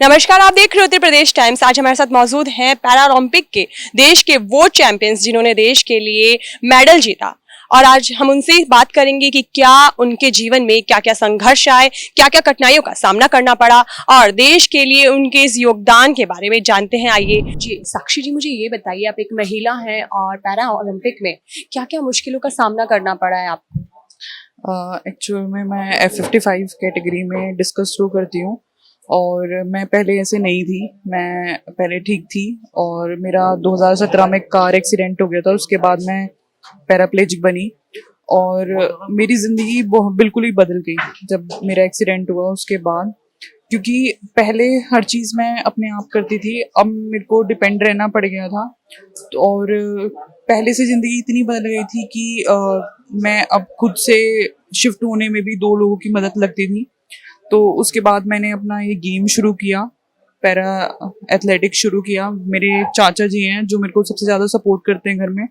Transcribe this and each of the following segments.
नमस्कार, आप देख रहे हो उत्तर प्रदेश टाइम्स। आज हमारे साथ मौजूद हैं पैरालंपिक के देश के वो चैंपियंस जिन्होंने देश के लिए मेडल जीता। और आज हम उनसे बात करेंगे कि क्या उनके जीवन में क्या क्या संघर्ष आए, क्या क्या कठिनाइयों का सामना करना पड़ा और देश के लिए उनके इस योगदान के बारे में जानते हैं। आइए जी, साक्षी जी, मुझे ये बताइए, आप एक महिला हैं और पैरा ओलंपिक में क्या क्या मुश्किलों का सामना करना पड़ा है आपको? एक्चुअल में मैं F55 कैटेगरी में डिस्कस थ्रो करती हूँ और मैं पहले ऐसे नहीं थी। मैं पहले ठीक थी और मेरा 2017 में कार एक्सीडेंट हो गया था। उसके बाद मैं पैराप्लेजिक बनी और मेरी ज़िंदगी बिल्कुल ही बदल गई जब मेरा एक्सीडेंट हुआ उसके बाद। क्योंकि पहले हर चीज़ मैं अपने आप करती थी, अब मेरे को डिपेंड रहना पड़ गया था। और पहले से ज़िंदगी इतनी बदल गई थी कि मैं अब खुद से शिफ्ट होने में भी 2 लोगों की मदद लगती थी। तो उसके बाद मैंने अपना ये गेम शुरू किया, पैरा एथलेटिक्स शुरू किया। मेरे चाचा जी हैं जो मेरे को सबसे ज़्यादा सपोर्ट करते हैं घर में,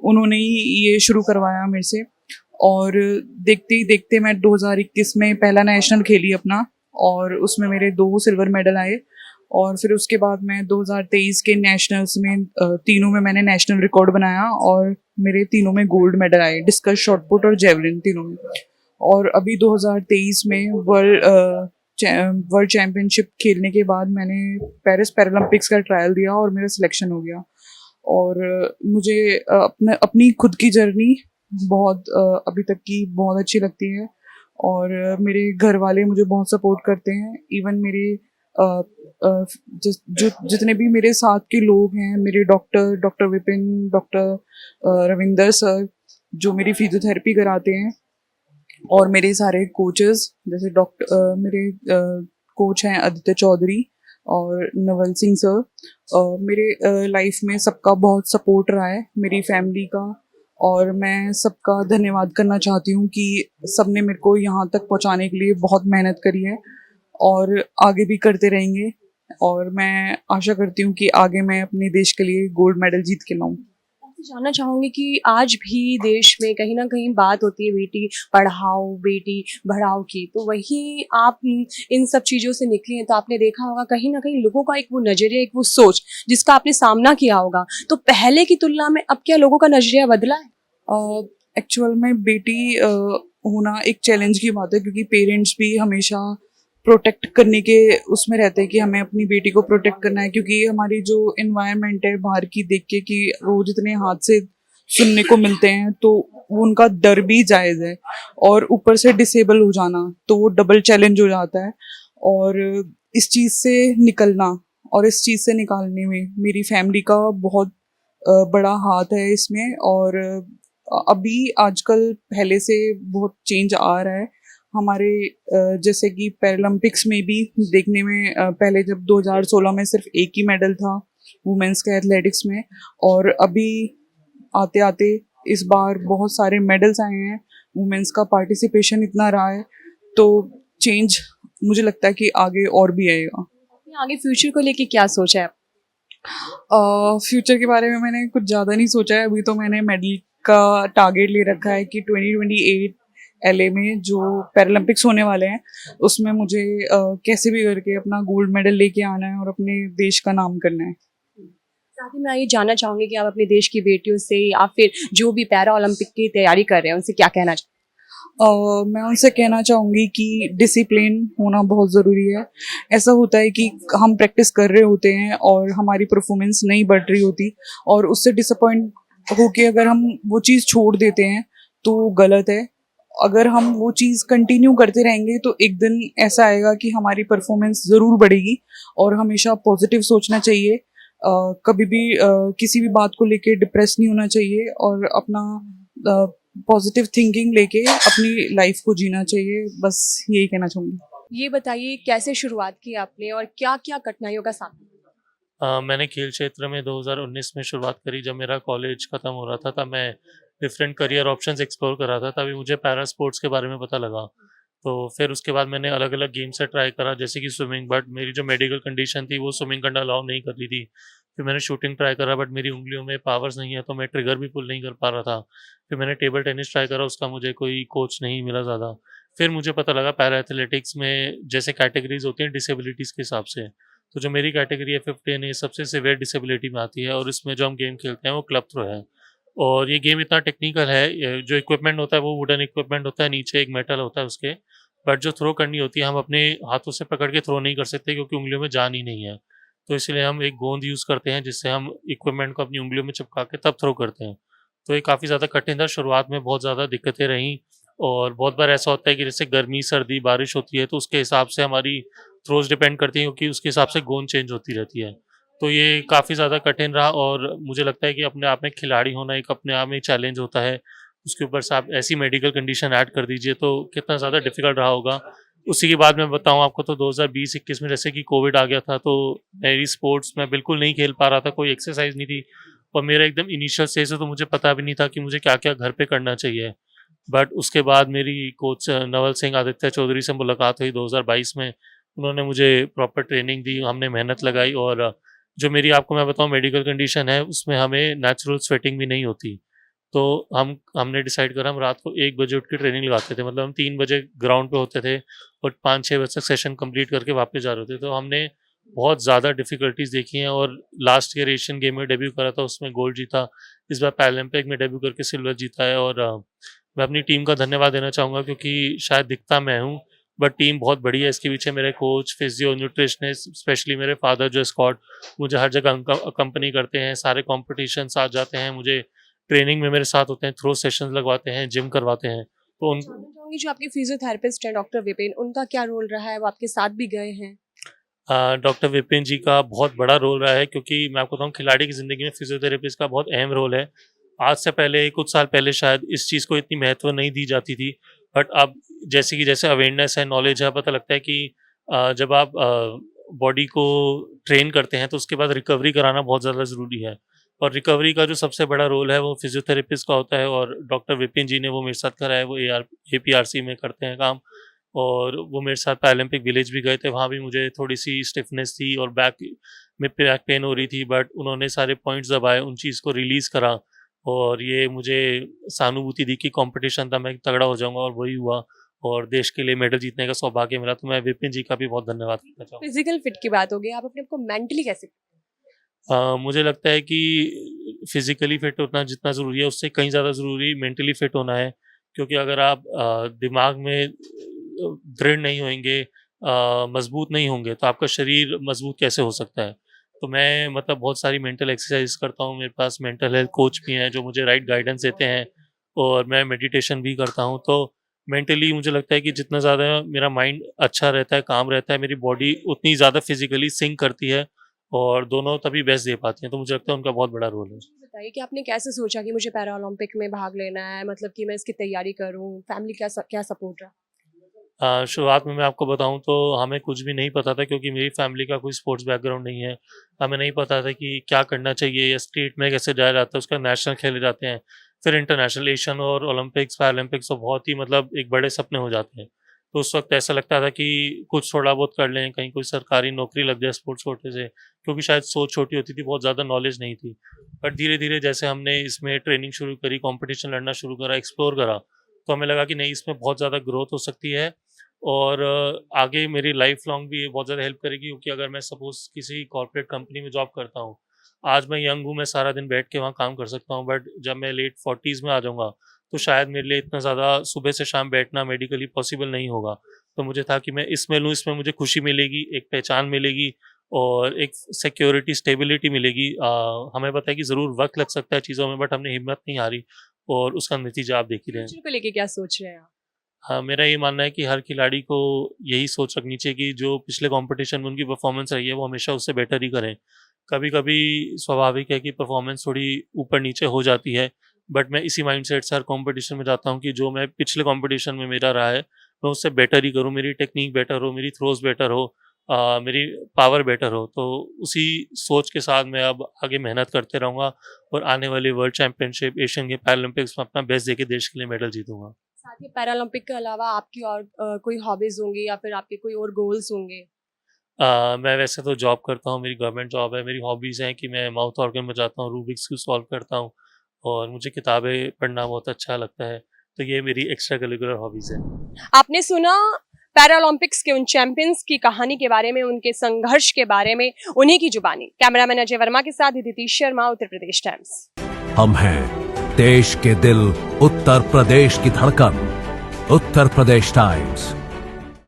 उन्होंने ही ये शुरू करवाया मेरे से। और देखते ही देखते मैं 2021 में पहला नेशनल खेली अपना और उसमें मेरे 2 सिल्वर मेडल आए। और फिर उसके बाद मैं 2023 के नेशनल्स में तीनों में मैंने नेशनल रिकॉर्ड बनाया और मेरे तीनों में गोल्ड मेडल आए, डिस्कस, शॉट पुट और जेवलिन तीनों में। और अभी 2023 में वर्ल्ड चैम्पियनशिप खेलने के बाद मैंने पेरिस पैरालंपिक्स का ट्रायल दिया और मेरा सिलेक्शन हो गया। और मुझे अपनी खुद की जर्नी बहुत अभी तक की बहुत अच्छी लगती है। और मेरे घर वाले मुझे बहुत सपोर्ट करते हैं। इवन मेरे जितने भी मेरे साथ के लोग हैं, मेरे doctor Vipin, doctor Ravinder sir जो मेरी फिजियोथेरेपी कराते हैं, और मेरे सारे कोचेस जैसे मेरे कोच हैं आदित्य चौधरी और नवल सिंह सर। मेरे लाइफ में सबका बहुत सपोर्ट रहा है, मेरी फैमिली का। और मैं सबका धन्यवाद करना चाहती हूँ कि सबने मेरे को यहाँ तक पहुँचाने के लिए बहुत मेहनत करी है और आगे भी करते रहेंगे। और मैं आशा करती हूँ कि आगे मैं अपने देश के लिए गोल्ड मेडल जीत के लाऊं। आपसे जानना चाहूंगी कि आज भी देश में कहीं ना कहीं बात होती है बेटी पढ़ाओ बेटी बढ़ाओ की, तो वही आप इन सब चीज़ों से निकली हैं तो आपने देखा होगा कहीं ना कहीं लोगों का एक वो नज़रिया, एक वो सोच जिसका आपने सामना किया होगा। तो पहले की तुलना में अब क्या लोगों का नज़रिया बदला है? एक्चुअल में बेटी होना एक चैलेंज की बात है, क्योंकि पेरेंट्स भी हमेशा प्रोटेक्ट करने के उसमें रहते हैं कि हमें अपनी बेटी को प्रोटेक्ट करना है। क्योंकि हमारी जो इन्वायरमेंट है बाहर की देख के कि रोज इतने हादसे सुनने को मिलते हैं, तो वो उनका डर भी जायज़ है। और ऊपर से डिसेबल हो जाना तो वो डबल चैलेंज हो जाता है। और इस चीज़ से निकलना और इस चीज़ से निकालने में मेरी फैमिली का बहुत बड़ा हाथ है इसमें। और अभी आजकल पहले से बहुत चेंज आ रहा है हमारे। जैसे कि पैरालंपिक्स में भी देखने में पहले जब 2016 में सिर्फ एक ही मेडल था वुमेन्स के एथलेटिक्स में, और अभी आते आते इस बार बहुत सारे मेडल्स आए हैं। वुमेन्स का पार्टिसिपेशन इतना रहा है, तो चेंज मुझे लगता है कि आगे और भी आएगा। आपने आगे फ्यूचर को लेके क्या सोचा है? फ्यूचर के बारे में मैंने कुछ ज़्यादा नहीं सोचा है। अभी तो मैंने मेडल का टारगेट ले रखा है कि 2028 LA में जो पैरालंपिक्स होने वाले हैं उसमें मुझे कैसे भी करके अपना गोल्ड मेडल लेके आना है और अपने देश का नाम करना है। साथ ही मैं ये जानना चाहूंगी कि आप अपने देश की बेटियों से या फिर जो भी पैरा ओलंपिक की तैयारी कर रहे हैं उनसे क्या कहना चाहते मैं उनसे कहना चाहूँगी कि डिसिप्लिन होना बहुत ज़रूरी है। ऐसा होता है कि हम प्रैक्टिस कर रहे होते हैं और हमारी परफॉर्मेंस नहीं बढ़ रही होती, और उससे डिसअपॉइंट होके अगर हम वो चीज़ छोड़ देते हैं तो वो गलत है। अगर हम वो चीज़ कंटिन्यू करते रहेंगे तो एक दिन ऐसा आएगा कि हमारी परफॉर्मेंस ज़रूर बढ़ेगी। और हमेशा पॉजिटिव सोचना चाहिए, कभी भी किसी भी बात को लेके डिप्रेस नहीं होना चाहिए और अपना पॉजिटिव थिंकिंग लेके अपनी लाइफ को जीना चाहिए। बस यही कहना चाहूँगी। हैं? ये बताइए कैसे शुरुआत की आपने और क्या क्या कठिनाइयों का सामना किया? मैंने खेल क्षेत्र में 2019 में शुरुआत करी। जब मेरा कॉलेज ख़त्म हो रहा था तब मैं डिफरेंट करियर ऑप्शंस एक्सप्लोर कर रहा था, तभी मुझे पैरा स्पोर्ट्स के बारे में पता लगा। तो फिर उसके बाद मैंने अलग अलग गेम से ट्राई करा, जैसे कि स्विमिंग, बट मेरी जो मेडिकल कंडीशन थी वो स्विमिंग करना अलाउ नहीं कर रही थी। फिर मैंने शूटिंग ट्राई करा, बट मेरी उंगलियों में पावर्स नहीं है तो मैं ट्रिगर भी पुल नहीं कर पा रहा था। फिर मैंने टेबल टेनिस ट्राई करा, उसका मुझे कोई कोच नहीं मिला ज़्यादा। फिर मुझे पता लगा पैरा एथलेटिक्स में जैसे कैटेगरीज होती हैं डिसेबिलिटीज़ के हिसाब से, तो जो मेरी कैटेगरी है 15, ये सबसे सिवियर डिसेबिलिटी में आती है और इसमें जो हम गेम खेलते हैं वो क्लब थ्रो है। और ये गेम इतना टेक्निकल है, जो इक्विपमेंट होता है वो वुडन इक्विपमेंट होता है, नीचे एक मेटल होता है उसके, बट जो थ्रो करनी होती है हम अपने हाथों से पकड़ के थ्रो नहीं कर सकते क्योंकि उंगलियों में जान ही नहीं है। तो इसलिए हम एक गोंद यूज़ करते हैं जिससे हम इक्विपमेंट को अपनी उंगलियों में चिपका के तब थ्रो करते हैं। तो ये काफ़ी ज़्यादा कठिन था, शुरुआत में बहुत ज़्यादा दिक्कतें रहीं और बहुत बार ऐसा होता है कि जैसे गर्मी, सर्दी, बारिश होती है तो उसके हिसाब से हमारी थ्रोज़ डिपेंड करती हैं क्योंकि उसके हिसाब से गेंद चेंज होती रहती है। तो ये काफ़ी ज़्यादा कठिन रहा और मुझे लगता है कि अपने आप में खिलाड़ी होना एक अपने आप में चैलेंज होता है। उसके ऊपर से आप ऐसी मेडिकल कंडीशन ऐड कर दीजिए तो कितना ज़्यादा डिफ़िकल्ट रहा होगा। उसी के बाद मैं बताऊँ आपको तो 2020-21 में जैसे कि कोविड आ गया था तो मेरी स्पोर्ट्स मैं बिल्कुल नहीं खेल पा रहा था, कोई एक्सरसाइज़ नहीं थी और मेरा एकदम इनिशियल स्टेज से तो मुझे पता भी नहीं था कि मुझे क्या-क्या घर पे करना चाहिए। बट उसके बाद मेरी कोच नवल सिंह आदित्य चौधरी से मुलाकात हुई 2022 में। उन्होंने मुझे प्रॉपर ट्रेनिंग दी, हमने मेहनत लगाई और जो मेरी आपको मैं बताऊँ मेडिकल कंडीशन है उसमें हमें नेचुरल स्वेटिंग भी नहीं होती। तो हमने डिसाइड करा हम रात को 1 बजे उठ के ट्रेनिंग लगाते थे, मतलब हम 3 बजे ग्राउंड पे होते थे और 5-6 बजे तक सेशन कंप्लीट करके वापस जा रहे होते। तो हमने बहुत ज़्यादा डिफ़िकल्टीज़ देखी हैं और लास्ट ईयर एशियन गेम में डेब्यू करा था, उसमें गोल्ड जीता। इस बार पैरालंपिक में डेब्यू करके सिल्वर जीता है और मैं अपनी टीम का धन्यवाद देना चाहूँगा क्योंकि शायद दिखता मैं हूँ, बट टीम बहुत बड़ी है। इसके पीछे मेरे कोच, फिजियो, न्यूट्रिशनिस्ट, स्पेशली मेरे फादर जो स्कॉट मुझे हर जगह अकम्पनी करते हैं, सारे कॉम्पिटिशन साथ जाते हैं, मुझे ट्रेनिंग में मेरे साथ होते हैं, थ्रो सेशंस लगवाते हैं, जिम करवाते हैं। तो उन जानना चाहूंगी जो आपके फिजियोथेरेपिस्ट हैं डॉक्टर विपिन, उनका क्या रोल रहा है? वो आपके साथ भी गए हैं? डॉक्टर विपिन जी का बहुत बड़ा रोल रहा है क्योंकि मैं आपको बताऊँ खिलाड़ी की ज़िंदगी में फिजियोथेरेपिस्ट का बहुत अहम रोल है। आज से पहले कुछ साल पहले शायद इस चीज़ को इतनी महत्व नहीं दी जाती थी, बट अब जैसे कि जैसे अवेयरनेस है, नॉलेज है, पता लगता है कि जब आप बॉडी को ट्रेन करते हैं तो उसके बाद रिकवरी कराना बहुत ज़्यादा ज़रूरी है और रिकवरी का जो सबसे बड़ा रोल है वो फिजियोथेरेपिस्ट का होता है और डॉक्टर विपिन जी ने वो मेरे साथ करा है। वो एपीआरसी में करते हैं काम और वो मेरे साथ पैरालंपिक विलेज भी गए थे, वहाँ भी मुझे थोड़ी-सी स्टिफनेस थी और बैक पेन हो रही थी, बट उन्होंने सारे पॉइंट्स दबाए, उन चीज़ को रिलीज़ करा और ये मुझे सहानुभूति दी कि कॉम्पिटिशन था, मैं तगड़ा हो जाऊँगा और वही हुआ और देश के लिए मेडल जीतने का सौभाग्य मिला। तो मैं विपिन जी का भी बहुत धन्यवाद करना चाहूँगा। फिजिकल फिट की बात हो गई, आप अपने आप को मेंटली कैसे? मुझे लगता है कि फिज़िकली फिट होना जितना ज़रूरी है, उससे कहीं ज़्यादा ज़रूरी मेंटली फिट होना है। क्योंकि अगर आप दिमाग में दृढ़ नहीं होंगे, मज़बूत नहीं होंगे, तो आपका शरीर मज़बूत कैसे हो सकता है? तो मैं मतलब बहुत सारी मेंटल एक्सरसाइज़ करता हूँ, मेरे पास मेंटल हेल्थ कोच भी हैं, जो मुझे राइट गाइडेंस देते हैं और मैं मेडिटेशन भी करता हूँ। तो मेंटली मुझे लगता है कि जितना ज़्यादा मेरा माइंड अच्छा रहता है, काम रहता है, मेरी बॉडी उतनी ज़्यादा फिज़िकली सिंक करती है और दोनों तभी बेस्ट दे पाती हैं, तो मुझे लगता है उनका बहुत बड़ा रोल है। बताइए कि आपने कैसे सोचा कि मुझे पैरा ओलंपिक में भाग लेना है, मतलब कि मैं इसकी तैयारी करूं? फैमिली क्या सपोर्ट रहा? शुरुआत में मैं आपको बताऊँ तो हमें कुछ भी नहीं पता था क्योंकि मेरी फैमिली का कोई स्पोर्ट्स बैकग्राउंड नहीं है। हमें नहीं पता था कि क्या करना चाहिए या स्टेट में कैसे जाया जाता है, उसका नेशनल खेले जाते हैं, फिर इंटरनेशनल, एशियन और ओलंपिक्स, पैरालंपिक्स तो बहुत ही मतलब एक बड़े सपने हो जाते हैं। तो उस वक़्त ऐसा लगता था कि कुछ थोड़ा बहुत कर लें, कहीं कोई सरकारी नौकरी लग जाए स्पोर्ट्स कोटे से, क्योंकि शायद सोच छोटी होती थी, बहुत ज़्यादा नॉलेज नहीं थी। बट धीरे-धीरे जैसे हमने इसमें ट्रेनिंग शुरू करी, कॉम्पिटिशन लड़ना शुरू करा, एक्सप्लोर करा, तो हमें लगा कि नहीं, इसमें बहुत ज़्यादा ग्रोथ हो सकती है और आगे मेरी लाइफ लॉन्ग भी ये बहुत ज़्यादा हेल्प करेगी क्योंकि अगर मैं सपोज़ किसी कॉर्पोरेट कंपनी में जॉब करता हूँ, आज मैं यंग हूँ, मैं सारा दिन बैठ के वहाँ काम कर सकता हूँ, बट जब मैं लेट 40s में आ जाऊँगा, तो शायद मेरे लिए इतना ज़्यादा सुबह से शाम बैठना मेडिकली पॉसिबल नहीं होगा। तो मुझे था कि मैं इसमें लूँ, इसमें मुझे खुशी मिलेगी, एक पहचान मिलेगी और एक सिक्योरिटी, स्टेबिलिटी मिलेगी। हमें पता है कि ज़रूर वक़्त लग सकता है चीज़ों में, बट हमने हिम्मत नहीं हारी और उसका नतीजा आप देख ही रहे हैं। फ्यूचर को लेके क्या सोच रहे हैं आप? हाँ, मेरा ये मानना है कि हर खिलाड़ी को यही सोच रखनी चाहिए कि जो पिछले कॉम्पिटिशन में उनकी परफॉर्मेंस रही है वो हमेशा उससे बेटर ही करें। कभी-कभी स्वाभाविक है कि परफॉर्मेंस थोड़ी ऊपर-नीचे हो जाती है, बट मैं इसी माइंडसेट से हर कॉम्पिटिशन में जाता हूँ कि जो मैं पिछले कॉम्पिटिशन में मेरा रहा है, मैं उससे बेटर ही करूँ, मेरी टेक्नीक बेटर हो, मेरी थ्रोज़ बेटर हो, मेरी पावर बेटर हो। तो उसी सोच के साथ मैं अब आगे मेहनत करते रहूँगा और आने वाली world championship, Asian game, Paralympics में अपना बेस्ट देके देश के लिए मेडल जीतूँगा। साथ ही पैरालंपिक के अलावा आपकी और कोई हॉबीज होंगी या फिर आपके कोई और गोल्स होंगे? मैं वैसे तो जॉब करता हूँ, मेरी गवर्नमेंट जॉब है। मेरी हॉबीज़ हैं कि मैं माउथ ऑर्गन बजाता हूँ, रूबिक्स क्यूब सॉल्व करता हूँ और मुझे किताबें पढ़ना बहुत अच्छा लगता है। तो ये मेरी एक्स्ट्रा करिकुलर हॉबीज़ है। आपने सुना पैरालंपिक्स के उन चैंपियंस की कहानी के बारे में, उनके संघर्ष के बारे में, उन्हीं की जुबानी। कैमरामैन अजय वर्मा के साथ दिति शर्मा, उत्तर प्रदेश टाइम्स। हम हैं देश के दिल, उत्तर प्रदेश की धड़कन, उत्तर प्रदेश टाइम्स।